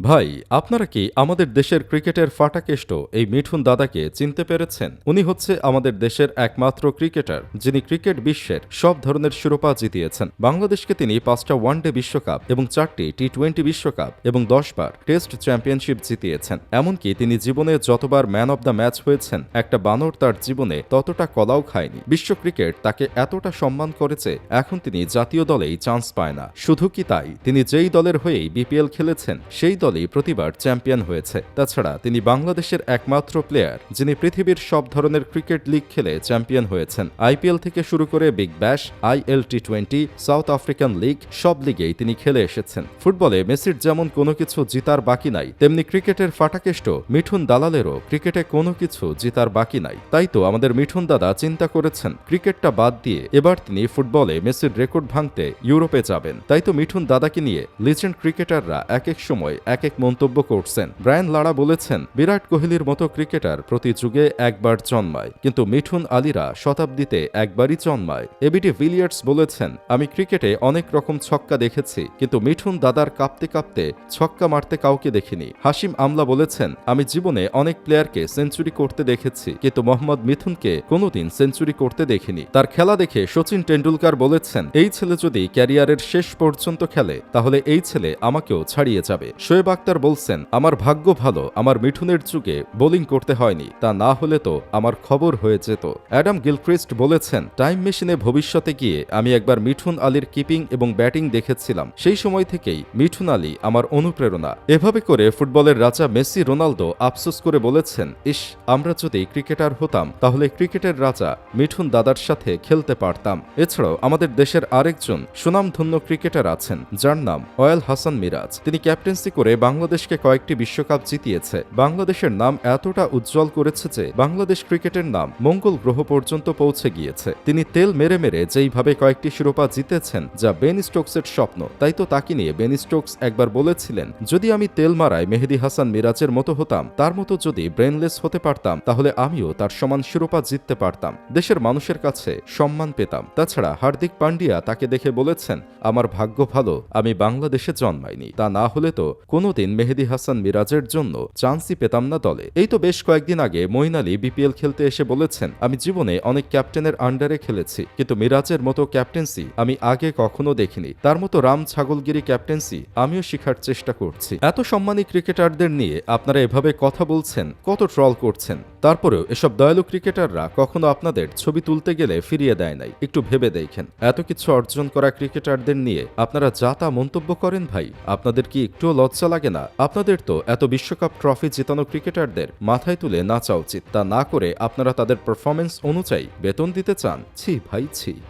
ভাই, আপনারা কি আমাদের দেশের ক্রিকেটের ফাটাকেষ্ট এই মিঠুন দাদাকে চিনতে পেরেছেন? উনি হচ্ছে আমাদের দেশের একমাত্র ক্রিকেটার যিনি ক্রিকেট বিশ্বের সব ধরনের শিরোপা জিতিয়েছেন। বাংলাদেশকে তিনি 5টা ওয়ানডে বিশ্বকাপ এবং 4টি টি-20 বিশ্বকাপ এবং 10 বার টেস্ট চ্যাম্পিয়নশিপ জিতিয়েছেন। এমনকি তিনি জীবনে যতবার ম্যান অব দ্য ম্যাচ হয়েছেন, একটা বানর তার জীবনে ততটা কলাও খায়নি। বিশ্ব ক্রিকেট তাকে এতটা সম্মান করেছে, এখন তিনি জাতীয় দলেই চান্স পায় না। শুধু কি তাই, তিনি যেই দলের হয়েই বিপিএল খেলেছেন সেই দলই প্রতিবার চ্যাম্পিয়ন হয়েছে। তাছাড়া তিনি বাংলাদেশের একমাত্র প্লেয়ার যিনি পৃথিবীর সব ধরনের ক্রিকেট লিগ খেলে চ্যাম্পিয়ন হয়েছেন। আইপিএল থেকে শুরু করে Big Bash, IL টি-20, south African league, সব লিগেই তিনি খেলে এসেছেন। ফুটবলে মেসির যেমন কোনো কিছু জিতার বাকি নাই, তেমনি ক্রিকেটের ফাটাকেষ্ট মিঠুন দালালেরও ক্রিকেটে কোনো কিছু জিতার বাকি নাই। তাই তো আমাদের মিঠুন দাদা চিন্তা করেছেন ক্রিকেটটা বাদ দিয়ে এবার তিনি ফুটবলে মেসির রেকর্ড ভাঙতে ইউরোপে যাবেন। তাই তো মিঠুন দাদাকে নিয়ে লিজেন্ড ক্রিকেটাররা এক এক সময় এক এক মন্তব্য করছেন। ব্রায়ান লারা বলেছেন, বিরাট কোহলির মতো ক্রিকেটার প্রতি যুগে একবার জন্মায়, কিন্তু মিঠুন আলীরা শতাব্দীতে একবারই জন্মায়। এবিডি ভিলিয়ার্স বলেছেন, আমি ক্রিকেটে অনেক রকম ছক্কা দেখেছি, কিন্তু মিঠুন দাদার কাঁপতে কাঁপতে ছক্কা মারতে কাউকে দেখিনি। হাশিম আমলা বলেছেন, আমি জীবনে অনেক প্লেয়ারকে সেঞ্চুরি করতে দেখেছি, কিন্তু মোহাম্মদ মিথুনকে কোনোদিন সেঞ্চুরি করতে দেখিনি। তার খেলা দেখে সচিন টেন্ডুলকার বলেছেন, এই ছেলে যদি ক্যারিয়ারের শেষ পর্যন্ত খেলে তাহলে এই ছেলে আমাকেও ছাড়িয়ে যাবে। শোয়েব আক্তার বলছেন, আমার ভাগ্য ভালো আমার মিঠুনের যুগে বোলিং করতে হয়নি, তা না হলে তো আমার খবর হয়ে যেত। অ্যাডাম গিলক্রিস্ট বলেছেন, টাইম মেশিনে ভবিষ্যতে গিয়ে আমি একবার মিঠুন আলীর কিপিং এবং ব্যাটিং দেখেছিলাম, সেই সময় থেকেই মিঠুন আলী আমার অনুপ্রেরণা। এভাবে করে ফুটবলের রাজা মেসি রোনালদো আফসোস করে বলেছেন, ইস, আমরা যদি ক্রিকেটার হতাম তাহলে ক্রিকেটের রাজা মিঠুন দাদার সাথে খেলতে পারতাম। এছাড়াও আমাদের দেশের আরেকজন সুনামধন্য ক্রিকেটার আছেন যার নাম ওয়ায়েল হাসান মিরাজ। তিনি ক্যাপ্টেন্সি করে বাংলাদেশকে কয়েকটি বিশ্বকাপ জিতিয়েছে। বাংলাদেশের নাম এতটা উজ্জ্বল করেছে যে বাংলাদেশ ক্রিকেটের নাম মঙ্গল গ্রহ পর্যন্ত পৌঁছে গিয়েছে। তিনি তেল মেরে মেরে যেইভাবে কয়েকটি শিরোপা জিতেছেন যা বেন স্টোকসের স্বপ্ন। তাই তো তাকে নিয়ে বেন স্টোকস একবার বলেছিলেন, যদি আমি তেল মারায় মেহেদী হাসান মিরাজের মতো হতাম, তার মতো যদি ব্রেনলেস হতে পারতাম, তাহলে আমিও তার সমান শিরোপা জিততে পারতাম, দেশের মানুষের কাছে সম্মান পেতাম। তাছাড়া হার্দিক পান্ডিয়া তাকে দেখে বলেছেন, আমার ভাগ্য ভালো আমি বাংলাদেশে জন্মাইনি, তা না হলে তো কোনোদিন মেহেদী হাসান মিরাজের জন্য চান্সই পেতাম না দলে। এই তো বেশ কয়েকদিন আগে মঈন আলী বিপিএল খেলতে এসে বলেছেন, আমি জীবনে অনেক ক্যাপ্টেনের আন্ডারে খেলেছি, কিন্তু মিরাজের মতো ক্যাপ্টেন্সি আমি আগে কখনো দেখিনি। তার মতো রাম ছাগলগিরি ক্যাপ্টেন্সি আমিও শেখার চেষ্টা করছি। এত সম্মানী ক্রিকেটারদের নিয়ে আপনারা এভাবে কথা বলছেন, কত ট্রল করছেন, তারপরেও এসব দয়ালু ক্রিকেটাররা কখনো আপনাদের ছবি তুলতে গেলে ফিরিয়ে দেয় নাই। একটু ভেবে দেখেন, এত কিছু অর্জন করা ক্রিকেটারদের নিয়ে আপনারা যা তা মন্তব্য করেন ভাই, আপনাদের কি একটুও লজ্জা লাগে না? আপনাদের তো এত বিশ্বকাপ ট্রফি জেতানো ক্রিকেটারদের মাথায় তুলে নাচা উচিত। তা না করে আপনারা তাদের পারফরমেন্স অনুযায়ী বেতন দিতে চান। ছি ভাই, ছি।